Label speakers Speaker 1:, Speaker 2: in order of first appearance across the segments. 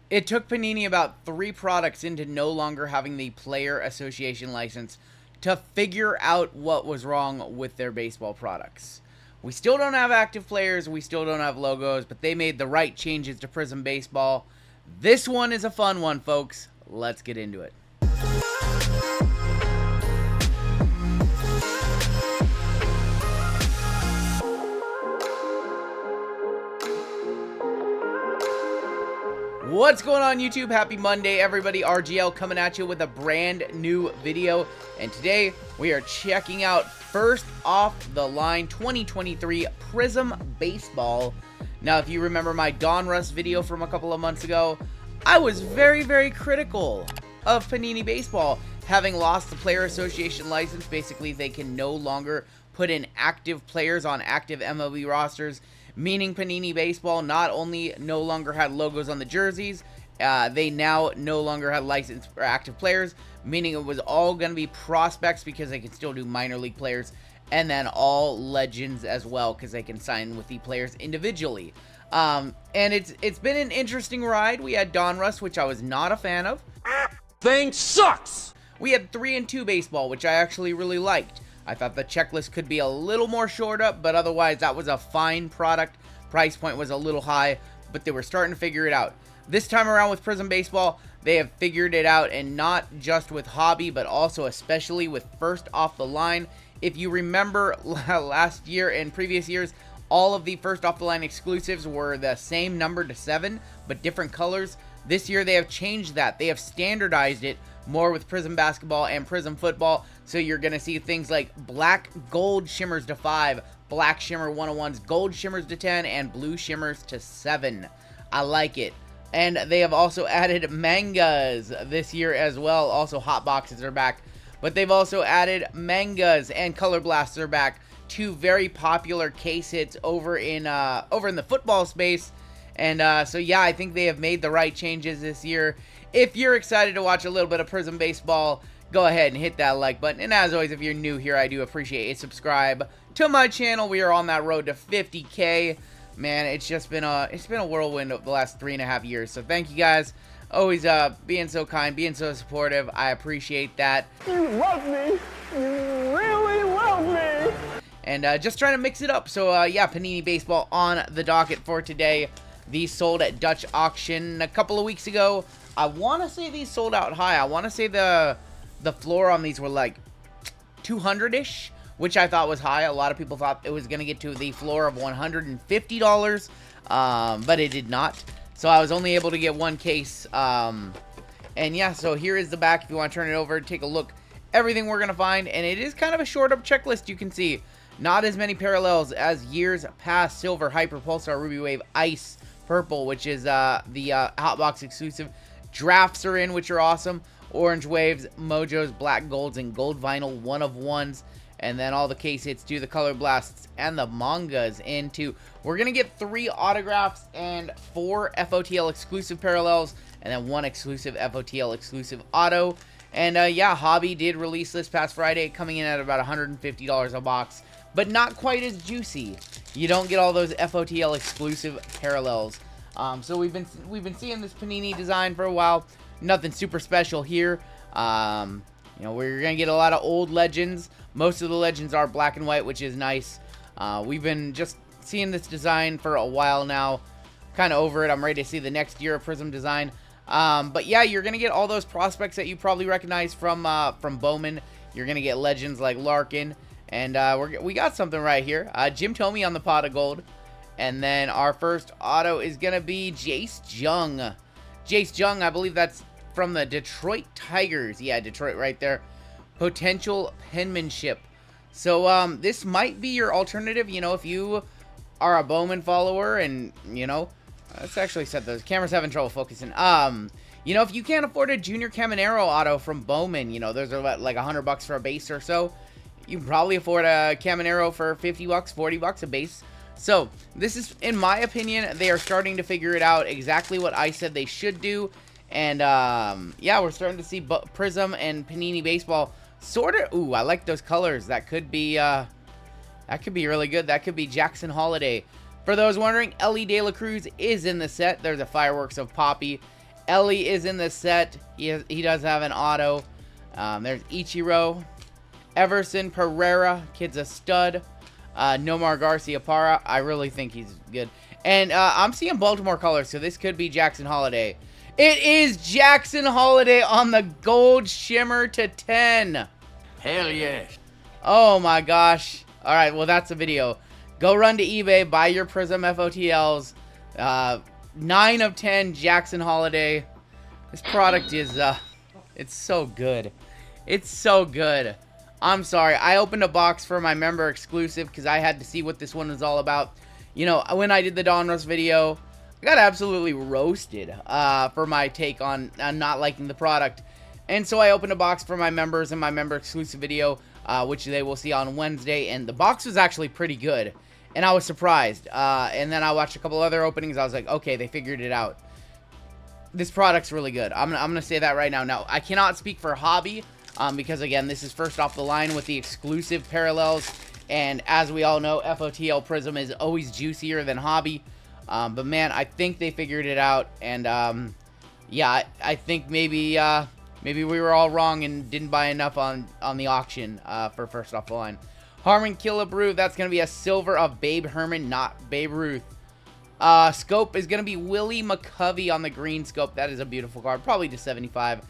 Speaker 1: It took Panini about 3 products into no longer having the player association license to figure out what was wrong with their baseball products. We still don't have active players, we still don't have logos, but they made the right changes to Prizm Baseball. This one is a fun one, folks. Let's get into it. What's going on, YouTube? Happy Monday, everybody. RGL coming at you with a brand new video. And today we are checking out first off the line 2023 Prizm Baseball. Now, if you remember my Donruss video from a couple of months ago, I was very critical of Panini Baseball having lost the player association license. Basically, they can no longer put in active players on active MLB rosters, meaning Panini Baseball not only no longer had logos on the jerseys, they now no longer had licensed for active players, meaning it was all going to be prospects because they can still do minor league players, and then all legends as well because they can sign with the players individually. And it's been an interesting ride. We had Donruss, which I was not a fan of.
Speaker 2: Thing sucks!
Speaker 1: We had 3 and 2 baseball, which I actually really liked. I thought the checklist could be a little more shored up, but otherwise that was a fine product. Price point was a little high, but they were starting to figure it out. This time around with Prizm Baseball, they have figured it out, and not just with hobby, but also especially with first off the line. If you remember last year and previous years, all of the first off the line exclusives were the same number to 7, but different colors. This year they have changed that. They have standardized it more with Prizm Basketball and Prizm Football. So you're going to see things like black gold shimmers to 5, black shimmer 101s, gold shimmers to 10, and blue shimmers to 7. I like it. And they have also added mangas this year as well. Also, hot boxes are back. But they've also added mangas and color blasts are back. 2 very popular case hits over in the football space. And so yeah, I think they have made the right changes this year. If you're excited to watch a little bit of Prizm Baseball, go ahead and hit that like button. And as always, if you're new here, I do appreciate it. Subscribe to my channel. We are on that road to 50K. Man, it's been a whirlwind of the last 3.5 years. So thank you guys. Always being so kind, being so supportive. I appreciate that.
Speaker 3: You love me. You really love me.
Speaker 1: And just trying to mix it up. So yeah, Panini Baseball on the docket for today. These sold at Dutch auction a couple of weeks ago. I want to say these sold out high. I want to say the floor on these were like 200-ish, which I thought was high. A lot of people thought it was going to get to the floor of $150, but it did not. So I was only able to get one case. And yeah, so here is the back. If you want to turn it over, take a look. Everything we're going to find, and it is kind of a short up checklist. You can see not as many parallels as years past. Silver, Hyper, Pulsar, Ruby Wave, Ice, Purple, which is the Hotbox exclusive. Drafts are in, which are awesome. Orange Waves, Mojos, Black Golds, and Gold Vinyl 1-of-1s. And then all the case hits do the Color Blasts and the mangas into. We're going to get 3 autographs and 4 FOTL exclusive parallels. And then 1 exclusive FOTL exclusive auto. And yeah, Hobby did release this past Friday, coming in at about $150 a box. But not quite as juicy. You don't get all those FOTL exclusive parallels. So we've been seeing this Panini design for a while. Nothing super special here. You know, we're gonna get a lot of old legends. Most of the legends are black and white, which is nice. We've been just seeing this design for a while now. Kind of over it. I'm ready to see the next year of Prizm design. But yeah, you're gonna get all those prospects that you probably recognize from Bowman. You're gonna get legends like Larkin. And we got something right here. Jim Thome on the pot of gold. And then our first auto is going to be Jace Jung. Jace Jung, I believe that's from the Detroit Tigers. Yeah, Detroit right there. Potential penmanship. So this might be your alternative. You know, if you are a Bowman follower and, you know, let's actually set those. Camera's having trouble focusing. You know, if you can't afford a Junior Caminero auto from Bowman, you know, those are about like $100 for a base or so. You can probably afford a Caminero for $50, $40 a base. So, this is, in my opinion, they are starting to figure it out exactly what I said they should do. And, yeah, we're starting to see Prizm and Panini Baseball sort of... Ooh, I like those colors. That could be really good. That could be Jackson Holiday. For those wondering, Ellie De La Cruz is in the set. There's a Fireworks of Poppy. Ellie is in the set. He does have an auto. There's Ichiro. Everson Pereira. Kid's a stud. Nomar Garcia-Parra. I really think he's good. And I'm seeing Baltimore colors, so this could be Jackson Holiday. It is Jackson Holiday on the gold shimmer to 10.
Speaker 2: Hell yes.
Speaker 1: Oh my gosh. All right, well, that's the video. Go run to eBay, buy your Prizm FOTLs. 9 of 10 Jackson Holiday. This product is, it's so good. It's so good. I'm sorry. I opened a box for my member exclusive because I had to see what this one was all about. You know, when I did the Donruss video, I got absolutely roasted for my take on not liking the product. And so I opened a box for my members in my member exclusive video, which they will see on Wednesday. And the box was actually pretty good. And I was surprised. And then I watched a couple other openings. I was like, okay, they figured it out. This product's really good. I'm going to say that right now. Now, I cannot speak for Hobby. Because, again, this is first off the line with the exclusive parallels. And as we all know, FOTL Prizm is always juicier than Hobby. But, man, I think they figured it out. And, yeah, I think maybe we were all wrong and didn't buy enough on the auction for first off the line. Harmon Killebrew, that's going to be a silver of Babe Herman, not Babe Ruth. Scope is going to be Willie McCovey on the green scope. That is a beautiful card, probably to 75.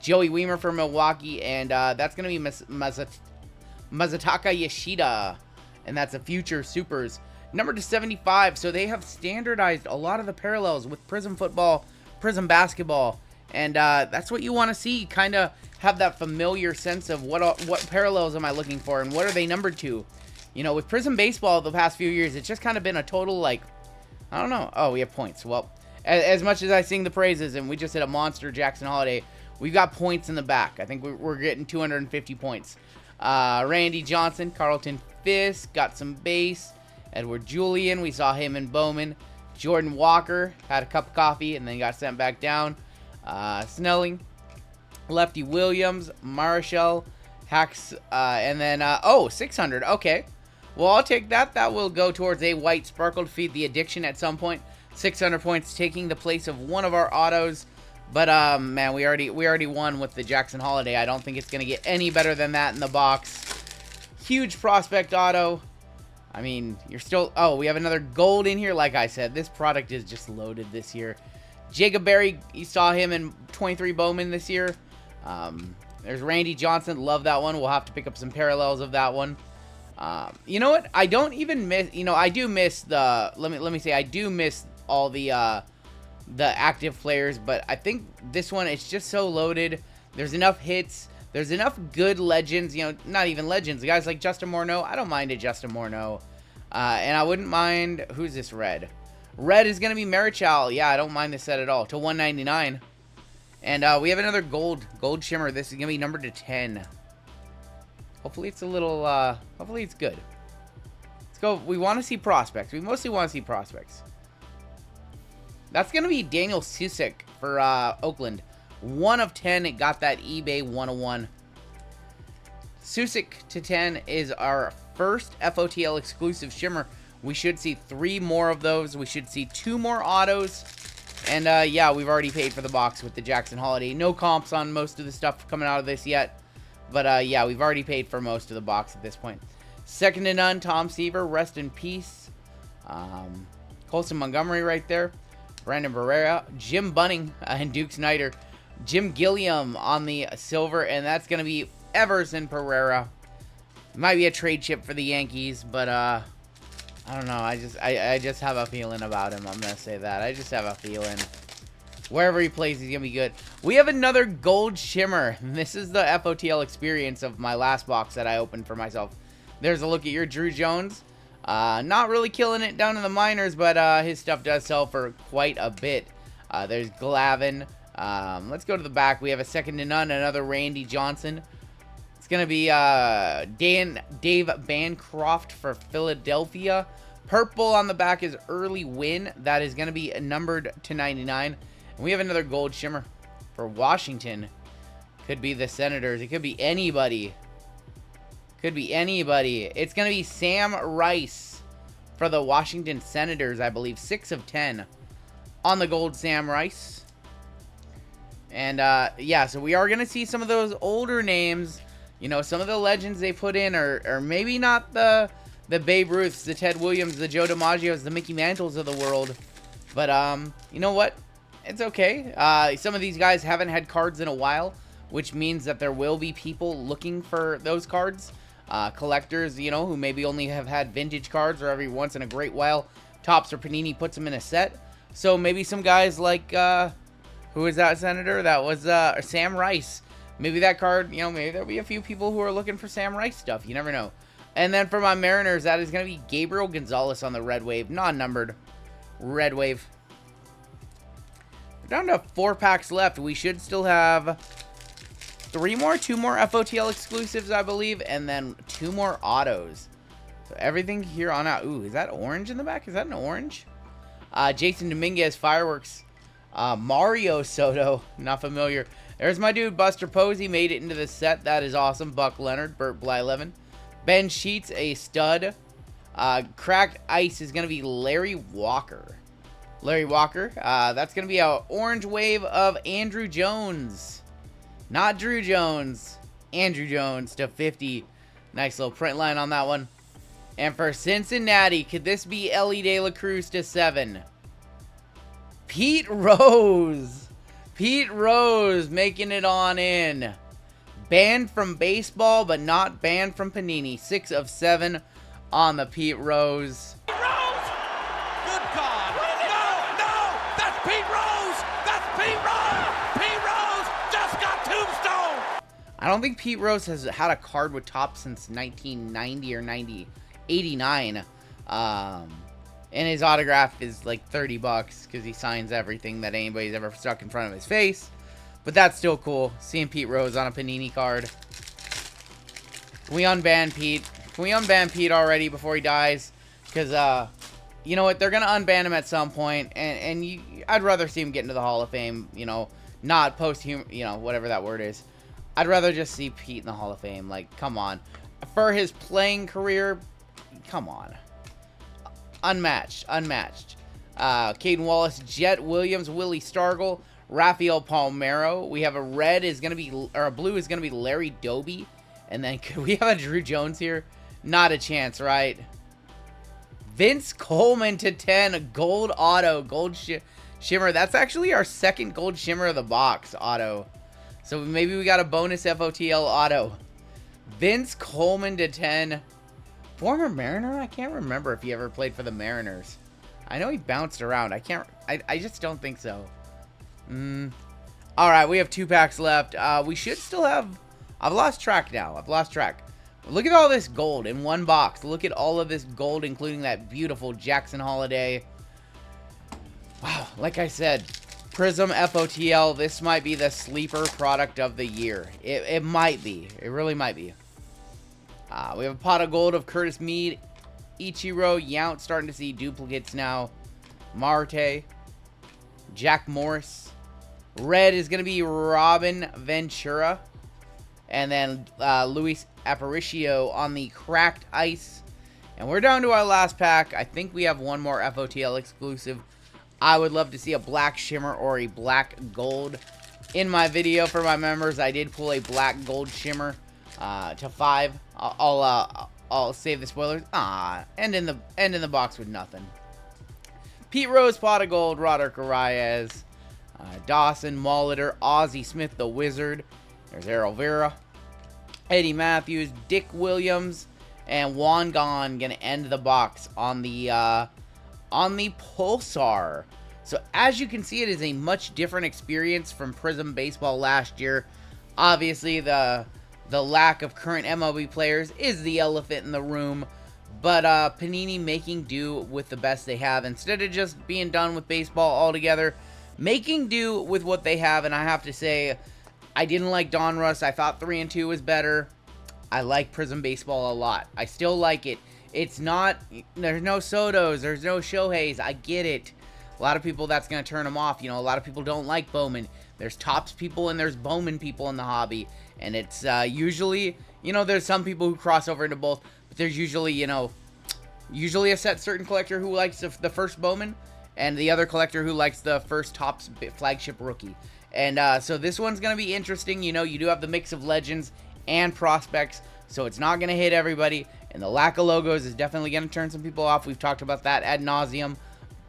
Speaker 1: Joey Weimer for Milwaukee, and that's going to be Mazataka Yoshida, and that's a future supers. Number to 75, so they have standardized a lot of the parallels with Prizm Football, Prizm Basketball, and that's what you want to see, kind of have that familiar sense of what parallels am I looking for, and what are they numbered to. You know, with Prizm Baseball the past few years, it's just kind of been a total, like, I don't know. Oh, we have points. Well, as much as I sing the praises, and we just hit a monster Jackson Holiday, we've got points in the back. I think we're getting 250 points. Randy Johnson, Carlton Fisk, got some base. Edward Julian, we saw him in Bowman. Jordan Walker, had a cup of coffee and then got sent back down. Snelling, Lefty Williams, Marshall, Hacks, and then, 600, okay. Well, I'll take that. That will go towards a white sparkle to feed the addiction at some point. 600 points taking the place of one of our autos. But, man, we already won with the Jackson Holiday. I don't think it's going to get any better than that in the box. Huge prospect auto. I mean, you're still... Oh, we have another gold in here. Like I said, this product is just loaded this year. Jacob Berry, you saw him in 23 Bowman this year. There's Randy Johnson. Love that one. We'll have to pick up some parallels of that one. You know what? I don't even miss... You know, I do miss the... Let me say, I do miss all the active players, but I think this one, it's just so loaded. There's enough hits. There's enough good legends, you know, not even legends. Guys like Justin Morneau, I don't mind a Justin Morneau. And I wouldn't mind, who's this red? Red is going to be Marichal. Yeah, I don't mind this set at all, to 199. And we have another gold shimmer. This is going to be numbered to 10. Hopefully it's a little, hopefully it's good. Let's go. We want to see prospects. We mostly want to see prospects. That's going to be Daniel Susek for Oakland. 1 of 10. It got that eBay 101. Susek to 10 is our first FOTL exclusive shimmer. We should see 3 more of those. We should see 2 more autos. And yeah, we've already paid for the box with the Jackson Holiday. No comps on most of the stuff coming out of this yet. But yeah, we've already paid for most of the box at this point. Second to none, Tom Seaver. Rest in peace. Colson Montgomery right there. Brandon Barrera, Jim Bunning, and Duke Snyder. Jim Gilliam on the silver, and that's going to be Everson Pereira. Might be a trade chip for the Yankees, but I don't know. I just have a feeling about him. I'm going to say that. I just have a feeling. Wherever he plays, he's going to be good. We have another gold shimmer. This is the FOTL experience of my last box that I opened for myself. There's a look at your Drew Jones. Not really killing it down in the minors, but his stuff does sell for quite a bit. There's Glavin. Let's go to the back. We have a second to none, another Randy Johnson. It's going to be Dave Bancroft for Philadelphia. Purple on the back is Early Win. That is going to be numbered to 99. And we have another gold shimmer for Washington. Could be the Senators. It could be anybody. Could be anybody. It's going to be Sam Rice for the Washington Senators, I believe. 6 of 10 on the gold Sam Rice. And, yeah, so we are going to see some of those older names. You know, some of the legends they put in are maybe not the Babe Ruths, the Ted Williams, the Joe DiMaggios, the Mickey Mantles of the world. But, you know what? It's okay. Some of these guys haven't had cards in a while, which means that there will be people looking for those cards. Collectors, you know, who maybe only have had vintage cards, or every once in a great while Topps or Panini puts them in a set. So maybe some guys like, who is that, Senator? That was Sam Rice. Maybe that card, you know, maybe there'll be a few people who are looking for Sam Rice stuff. You never know. And then for my Mariners, that is going to be Gabriel Gonzalez on the Red Wave. Non-numbered. Red Wave. We're down to 4 packs left. We should still have 2 more FOTL exclusives, I believe, and then 2 more autos. So everything here on out. Ooh, is that orange in the back? Is that an orange? Jason Dominguez, Fireworks. Mario Soto, not familiar. There's my dude, Buster Posey, made it into the set. That is awesome. Buck Leonard, Burt Blyleven. Ben Sheets, a stud. Cracked Ice is going to be Larry Walker. Larry Walker. That's going to be an orange wave of Andrew Jones. Not Drew Jones. Andrew Jones to 50. Nice little print line on that one. And for Cincinnati, could this be Ellie De La Cruz to 7? Pete Rose. Pete Rose making it on in. Banned from baseball, but not banned from Panini. 6 of 7 on the Pete Rose.
Speaker 2: Pete Rose! Good God! No! That's Pete Rose! That's Pete Rose! Pete Rose just got tombstone!
Speaker 1: I don't think Pete Rose has had a card with Topps since 1990 or 89. And his autograph is like $30 because he signs everything that anybody's ever stuck in front of his face. But that's still cool, seeing Pete Rose on a Panini card. Can we unban Pete? Can we unban Pete already before he dies? Because, you know what, they're going to unban him at some point, and I'd rather see him get into the Hall of Fame, you know, not post-human, you know, whatever that word is. I'd rather just see Pete in the Hall of Fame. Like, come on. For his playing career, come on. Unmatched. Caden Wallace, Jet Williams, Willie Stargell, Rafael Palmeiro. We have a red is going to be, or a blue is going to be Larry Doby. And then could we have a Drew Jones here? Not a chance, right? Vince Coleman to 10, gold auto, gold shimmer. That's actually our second gold shimmer of the box auto. So maybe we got a bonus FOTL auto. Vince Coleman to 10. Former Mariner? I can't remember if he ever played for the Mariners. I know he bounced around. I just don't think so. Alright, we have 2 packs left. We should still have... I've lost track now. Look at all this gold in one box. Look at all of this gold, including that beautiful Jackson Holiday. Wow, like I said, Prizm FOTL, this might be the sleeper product of the year. It might be. It really might be. We have a pot of gold of Curtis Mead, Ichiro, Yount, starting to see duplicates now. Marte, Jack Morris. Red is going to be Robin Ventura. And then Luis Aparicio on the cracked ice. And we're down to our last pack. I think we have one more FOTL exclusive. I would love to see a black shimmer or a black gold. In my video for my members, I did pull a black gold shimmer to 5. I'll save the spoilers. End in the box with nothing. Pete Rose, pot of gold, Roderick Arias, Dawson, Molitor, Ozzie Smith, the Wizard. There's Errol Vera, Eddie Matthews, Dick Williams, and Juan Gon gonna end the box on the Pulsar. So as you can see, it is a much different experience from Prizm Baseball last year. Obviously, the lack of current MLB players is the elephant in the room, but Panini making do with the best they have instead of just being done with baseball altogether, making do with what they have. And I have to say, I didn't like Donruss. I thought 3 and 2 was better. I like Prizm Baseball a lot. I still like it. It's not, there's no Sotos, there's no Shoheis. I get it. A lot of people, that's going to turn them off. You know, a lot of people don't like Bowman. There's Topps people and there's Bowman people in the hobby. And it's usually, you know, there's some people who cross over into both. But there's usually, you know, a certain collector who likes the first Bowman. And the other collector who likes the first Topps flagship rookie. And so this one's going to be interesting. You know, you do have the mix of legends and prospects, so it's not going to hit everybody. And the lack of logos is definitely going to turn some people off. We've talked about that ad nauseum.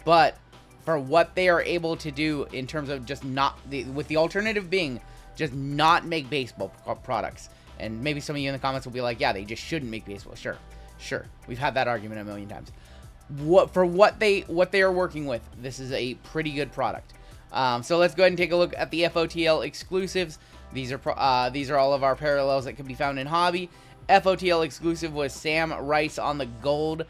Speaker 1: But for what they are able to do in terms of just not, with the alternative being just not make baseball products. And maybe some of you in the comments will be like, yeah, they just shouldn't make baseball. Sure. We've had that argument a million times. What they are working with, this is a pretty good product. So let's go ahead and take a look at the FOTL exclusives. These are all of our parallels that can be found in hobby. FOTL exclusive was Sam Rice on the gold.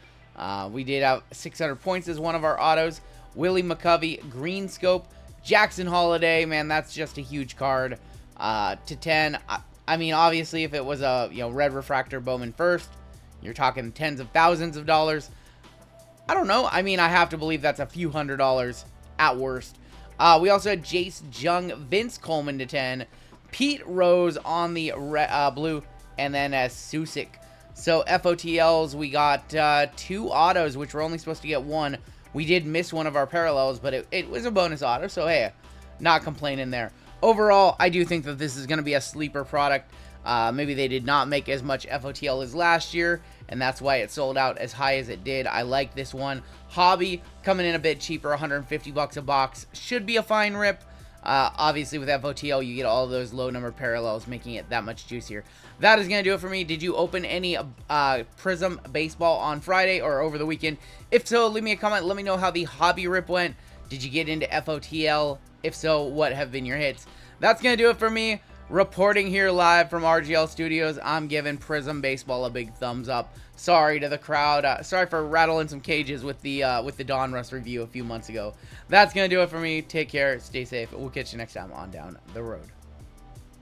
Speaker 1: We did have 600 points as one of our autos. Willie McCovey, green scope. Jackson Holiday, man, that's just a huge card. To 10. I mean, obviously, if it was a red refractor Bowman first, you're talking tens of thousands of dollars. I don't know. I mean, I have to believe that's a few $100s at worst. We also had Jace Jung, Vince Coleman to 10, Pete Rose on the blue, and then as Susik. So FOTLs, we got 2 autos, which we're only supposed to get 1. We did miss one of our parallels, but it was a bonus auto, so hey, not complaining there. Overall, I do think that this is going to be a sleeper product. Maybe they did not make as much FOTL as last year, and that's why it sold out as high as it did. I like this one. Hobby, coming in a bit cheaper, 150 bucks a box. Should be a fine rip. Obviously, with FOTL, you get all of those low number parallels, making it that much juicier. That is going to do it for me. Did you open any Prizm Baseball on Friday or over the weekend? If so, leave me a comment. Let me know how the hobby rip went. Did you get into FOTL? If so, what have been your hits? That's going to do it for me. Reporting here live from RGL Studios, I'm giving Prizm Baseball a big thumbs up. Sorry to the crowd. Sorry for rattling some cages with the Donruss review a few months ago. That's going to do it for me. Take care. Stay safe. We'll catch you next time on Down the Road.